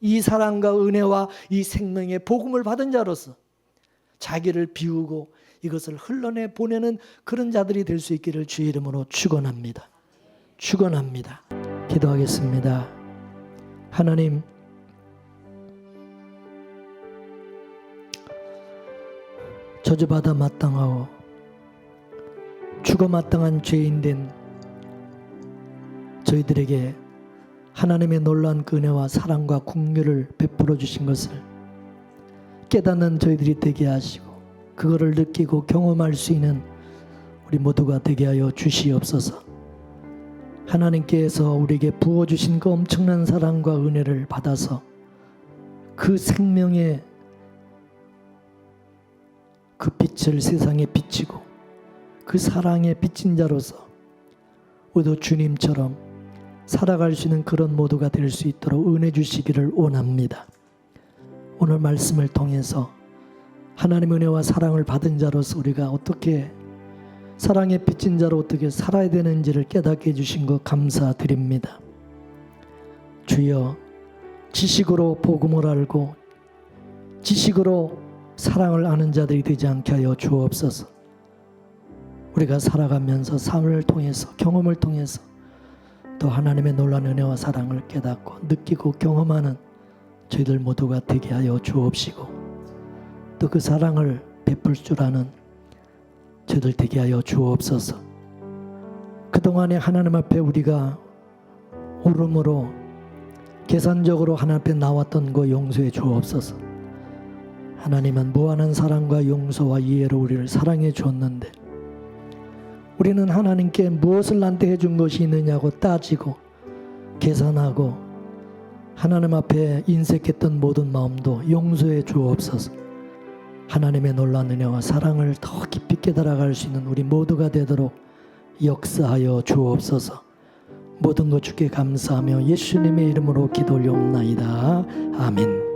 이 사랑과 은혜와 이 생명의 복음을 받은 자로서 자기를 비우고 이것을 흘러내 보내는 그런 자들이 될 수 있기를 주의 이름으로 축원합니다. 축원합니다. 기도하겠습니다. 하나님, 저주받아 마땅하고 죽어 마땅한 죄인된 저희들에게 하나님의 놀라운 은혜와 사랑과 긍휼을 베풀어 주신 것을 깨닫는 저희들이 되게 하시고 그거를 느끼고 경험할 수 있는 우리 모두가 되게 하여 주시옵소서. 하나님께서 우리에게 부어주신 그 엄청난 사랑과 은혜를 받아서 그 생명의 그 빛을 세상에 비치고 그 사랑에 비친 자로서 우리도 주님처럼 살아갈 수 있는 그런 모두가 될 수 있도록 은혜 주시기를 원합니다. 오늘 말씀을 통해서 하나님의 은혜와 사랑을 받은 자로서 우리가 어떻게 사랑에 비친 자로 어떻게 살아야 되는지를 깨닫게 해주신 것 감사드립니다. 주여, 지식으로 복음을 알고 지식으로 사랑을 아는 자들이 되지 않게 하여 주옵소서. 우리가 살아가면서 삶을 통해서 경험을 통해서 또 하나님의 놀라운 은혜와 사랑을 깨닫고 느끼고 경험하는 저희들 모두가 되게 하여 주옵시고 또 그 사랑을 베풀 줄 아는 저희들 되게 하여 주옵소서. 그동안에 하나님 앞에 우리가 울음으로 계산적으로 하나님 앞에 나왔던 거 용서해 주옵소서. 하나님은 무한한 사랑과 용서와 이해로 우리를 사랑해 주었는데 우리는 하나님께 무엇을 나한테 해준 것이 있느냐고 따지고 계산하고 하나님 앞에 인색했던 모든 마음도 용서해 주옵소서. 하나님의 놀라운 은혜와 사랑을 더 깊이 깨달아갈 수 있는 우리 모두가 되도록 역사하여 주옵소서. 모든 것 주께 감사하며 예수님의 이름으로 기도 올려옵나이다. 아멘.